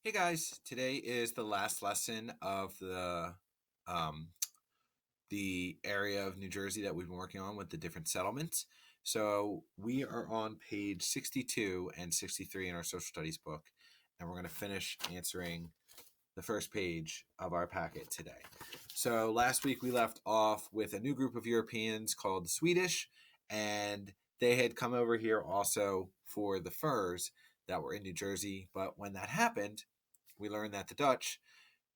Hey guys, today is the last lesson of um, the area of New Jersey that we've been working on with the different settlements. So we are on page 62 and 63 in our social studies book, and we're going to finish answering the first page of our packet today. So last week we left off with a new group of Europeans called the Swedish, and they had come over here also for the furs that were in New Jersey. But when that happened, we learned that the Dutch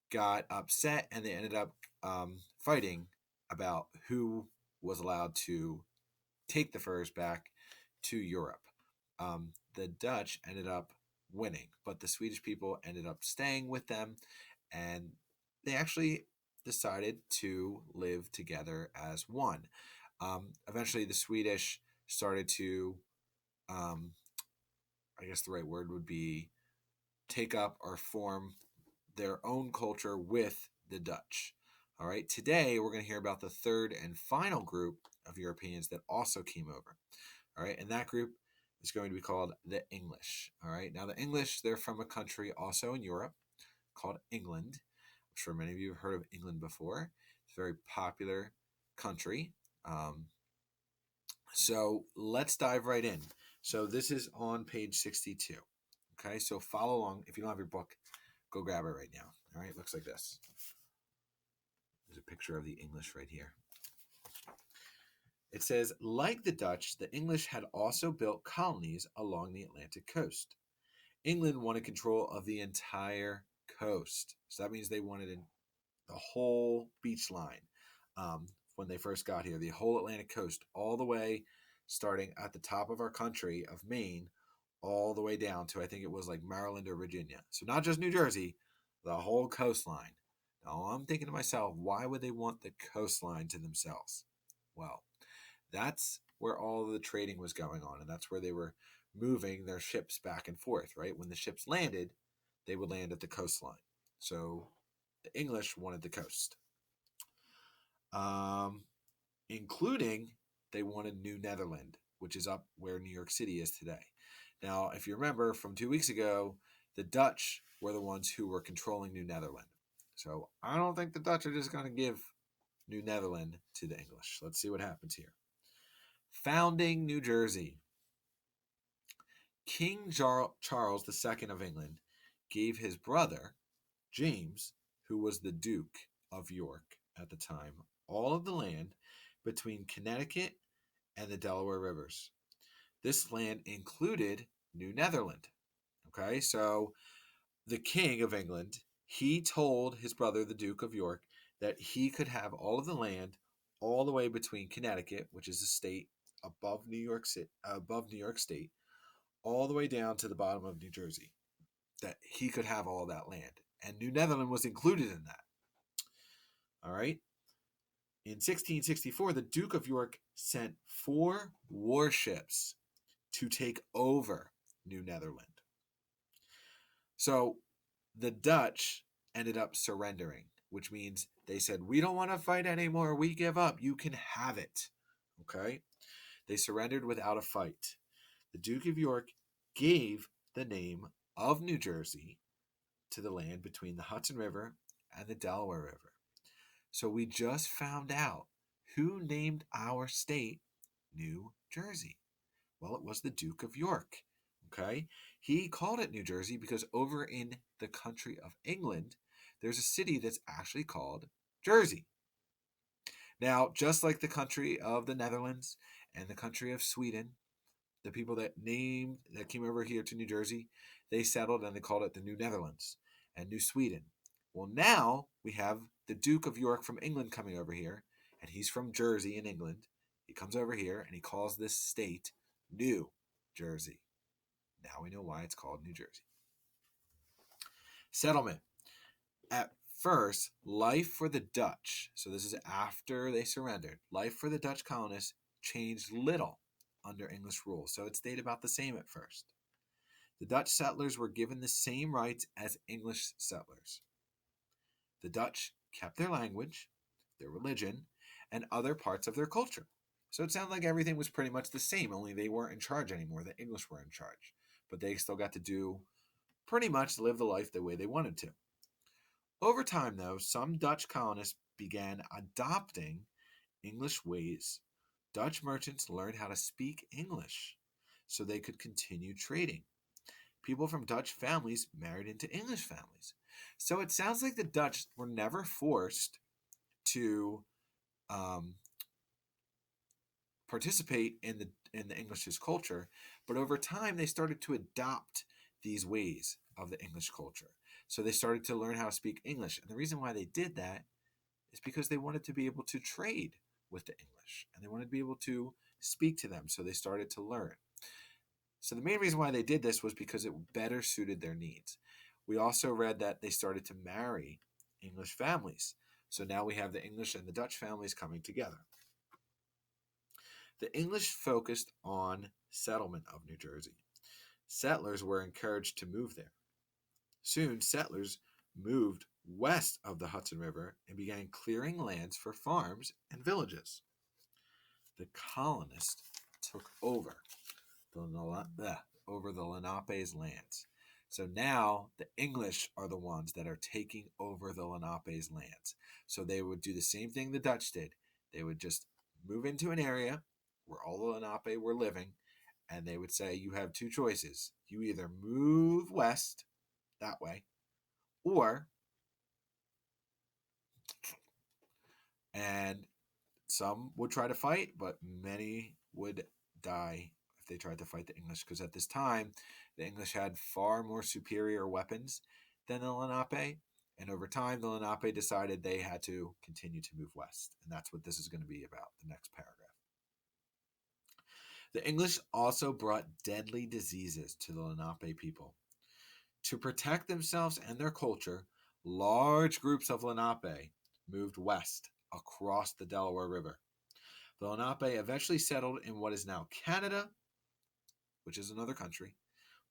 got upset and they ended up fighting about who was allowed to take the furs back to Europe. The Dutch ended up winning, but the Swedish people ended up staying with them, and they actually decided to live together as one. Eventually, the Swedish started to, um, I guess the right word would be, take up or form their own culture with the Dutch. All right, today we're going to hear about the third and final group of Europeans that also came over. All right, and that group is going to be called the English. All right, now the English, they're from a country also in Europe called England. I'm sure many of you have heard of England before. It's a very popular country. Um, so let's dive right in. So this is on page 62. Okay, so follow along. If you don't have your book, go grab it right now. All right, looks like this. There's a picture of the English right here. It says, like the Dutch, the English had also built colonies along the Atlantic coast. England wanted control of the entire coast. So that means they wanted the whole beach line when they first got here, the whole Atlantic coast, all the way starting at the top of our country of Maine, all the way down to I think it was like Maryland or Virginia. So not just New Jersey, the whole coastline. Now I'm thinking to myself, why would they want the coastline to themselves? Well, that's where all of the trading was going on, and that's where they were moving their ships back and forth, right? When the ships landed, they would land at the coastline. So the English wanted the coast. Um, Including they wanted New Netherland, which is up where New York City is today. Now, if you remember from 2 weeks ago, the Dutch were the ones who were controlling New Netherland. So I don't think the Dutch are just going to give New Netherland to the English. Let's see what happens here. Founding New Jersey. King Charles II of England gave his brother, James, who was the Duke of York at the time, all of the land between Connecticut and the Delaware rivers. This land included New Netherland. Okay, so the King of England, he told his brother, the Duke of York, that he could have all of the land all the way between Connecticut, which is a state above New York State, all the way down to the bottom of New Jersey. That he could have all that land. And New Netherland was included in that. All right. In 1664, the Duke of York sent 4 warships to take over New Netherland. So the Dutch ended up surrendering, which means they said, we don't want to fight anymore. We give up. You can have it. Okay. They surrendered without a fight. The Duke of York gave the name of New Jersey to the land between the Hudson River and the Delaware River. So we just found out who named our state New Jersey. Well, it was the Duke of York. Okay. He called it New Jersey because over in the country of England, there's a city that's actually called Jersey. Now, just like the country of the Netherlands and the country of Sweden, the people that came over here to New Jersey, they settled and they called it the New Netherlands and New Sweden. Well, now we have the Duke of York from England coming over here, and he's from Jersey in England. He comes over here and he calls this state New Jersey. Now we know why it's called New Jersey. Settlement. At first, life for the Dutch, so this is after they surrendered, life for the Dutch colonists changed little under English rule, so it stayed about the same at first. The Dutch settlers were given the same rights as English settlers. The Dutch kept their language, their religion, and other parts of their culture. So it sounded like everything was pretty much the same, only they weren't in charge anymore. The English were in charge. But they still got to do pretty much live the life the way they wanted to. Over time, though, some Dutch colonists began adopting English ways. Dutch merchants learned how to speak English so they could continue trading. People from Dutch families married into English families. So it sounds like the Dutch were never forced to um, participate in the English's culture, but over time they started to adopt these ways of the English culture. So they started to learn how to speak English, and the reason why they did that is because they wanted to be able to trade with the English, and they wanted to be able to speak to them. So they started to learn. So the main reason why they did this was because it better suited their needs. We also read that they started to marry English families. So now we have the English and the Dutch families coming together. The English focused on settlement of New Jersey. Settlers were encouraged to move there. Soon, settlers moved west of the Hudson River and began clearing lands for farms and villages. The colonists took over the Lenape's lands. So now the English are the ones that are taking over the Lenape's lands. So they would do the same thing the Dutch did. They would just move into an area where all the Lenape were living, and they would say, you have two choices. You either move west that way, or, and some would try to fight, but many would die if they tried to fight the English, because at this time, the English had far more superior weapons than the Lenape, and over time, the Lenape decided they had to continue to move west, and that's what this is going to be about, the next paragraph. The English also brought deadly diseases to the Lenape people. To protect themselves and their culture, large groups of Lenape moved west across the Delaware River. The Lenape eventually settled in what is now Canada, which is another country,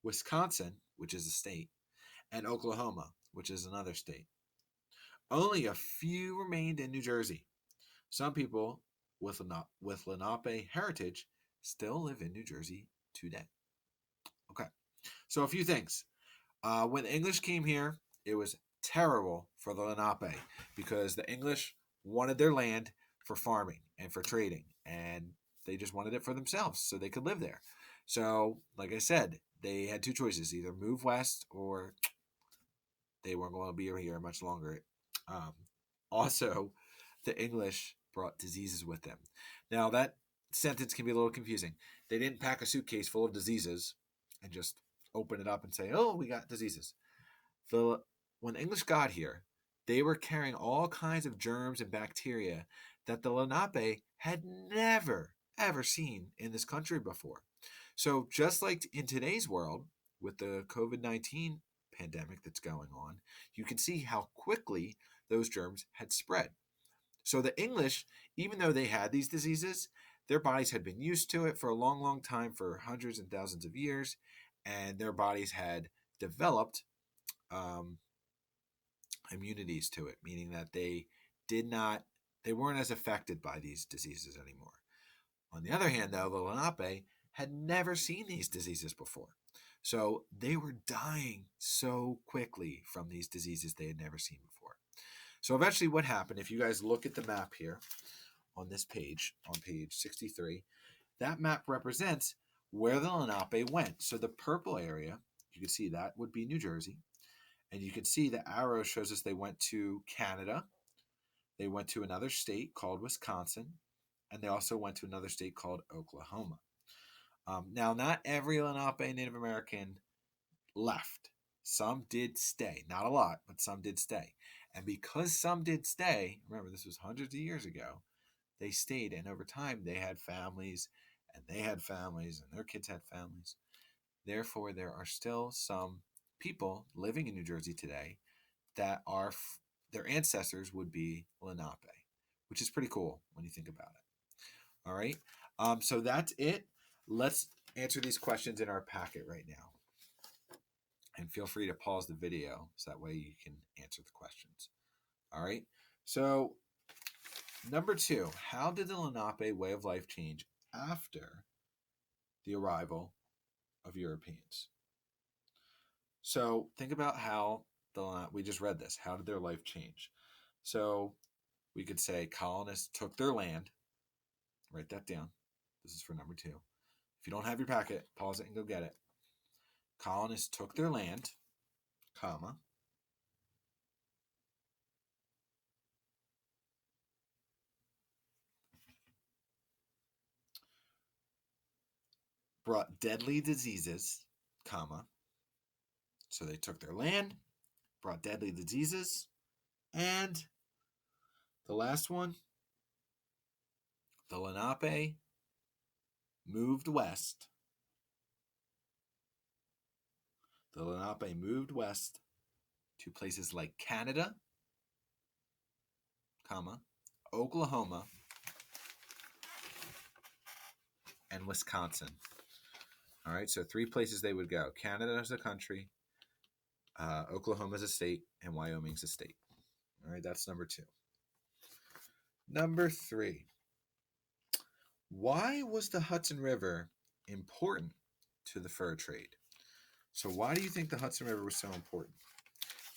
Wisconsin, which is a state, and Oklahoma, which is another state. Only a few remained in New Jersey. Some people with Lenape heritage still live in New Jersey today. Okay, so a few things. When the English came here, it was terrible for the Lenape because the English wanted their land for farming and for trading, and they just wanted it for themselves so they could live there. So, like I said, they had two choices: either move west or they weren't going to be here much longer. Also, the English brought diseases with them. Now, that sentence can be a little confusing. They didn't pack a suitcase full of diseases and just open it up and say, oh, we got diseases. When the English got here, they were carrying all kinds of germs and bacteria that the Lenape had never, ever seen in this country before. So just like in today's world, with the COVID-19 pandemic that's going on, you can see how quickly those germs had spread. So the English, even though they had these diseases, their bodies had been used to it for a long, long time, for hundreds and thousands of years, and their bodies had developed immunities to it, meaning that they weren't as affected by these diseases anymore. On the other hand, though, the Lenape had never seen these diseases before. So they were dying so quickly from these diseases they had never seen before. So eventually what happened, if you guys look at the map here on this page, on page 63, that map represents where the Lenape went. So the purple area, you can see that would be New Jersey. And you can see the arrow shows us they went to Canada. They went to another state called Wisconsin. And they also went to another state called Oklahoma. Now, not every Lenape Native American left. Some did stay. Not a lot, but some did stay. And because some did stay, remember this was hundreds of years ago, they stayed. And over time, they had families, and they had families, and their kids had families. Therefore, there are still some people living in New Jersey today that are their ancestors would be Lenape, which is pretty cool when you think about it. All right. So that's it. Let's answer these questions in our packet right now. And feel free to pause the video so that way you can answer the questions. All right. So number 2, how did the Lenape way of life change after the arrival of Europeans? So think about how we just read this. How did their life change? So we could say colonists took their land. Write that down. This is for number 2. If you don't have your packet, pause it and go get it. Colonists took their land, comma, brought deadly diseases, comma. So they took their land, brought deadly diseases, and the last one, the Lenape moved west. The Lenape moved west to places like Canada, comma, Oklahoma, and Wisconsin. All right, so 3 places they would go. Canada as a country, Oklahoma as a state, and Wyoming's a state. All right, that's number 2. Number 3. Why was the Hudson River important to the fur trade? So why do you think the Hudson River was so important?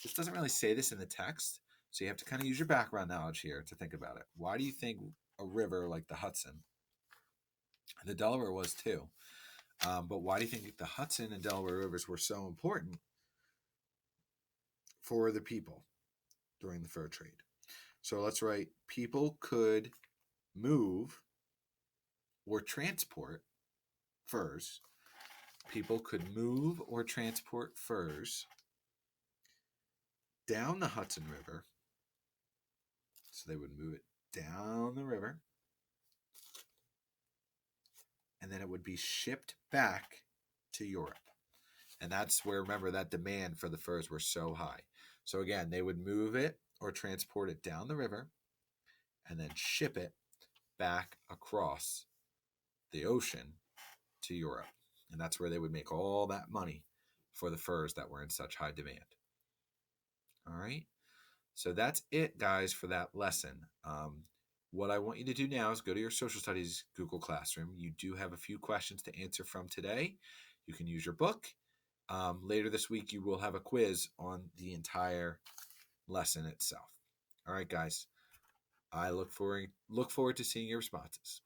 This doesn't really say this in the text, so you have to kind of use your background knowledge here to think about it. Why do you think a river like the Hudson, the Delaware was too, but why do you think the Hudson and Delaware rivers were so important for the people during the fur trade? So let's write, people could move or transport furs. People could move or transport furs down the Hudson River. So they would move it down the river. And then it would be shipped back to Europe. And that's where, remember, that demand for the furs were so high. So again, they would move it or transport it down the river and then ship it back across the ocean to Europe. And that's where they would make all that money for the furs that were in such high demand. All right. So that's it, guys, for that lesson. What I want you to do now is go to your social studies Google Classroom. You do have a few questions to answer from today. You can use your book. Later this week, you will have a quiz on the entire lesson itself. All right, guys. I look forward to seeing your responses.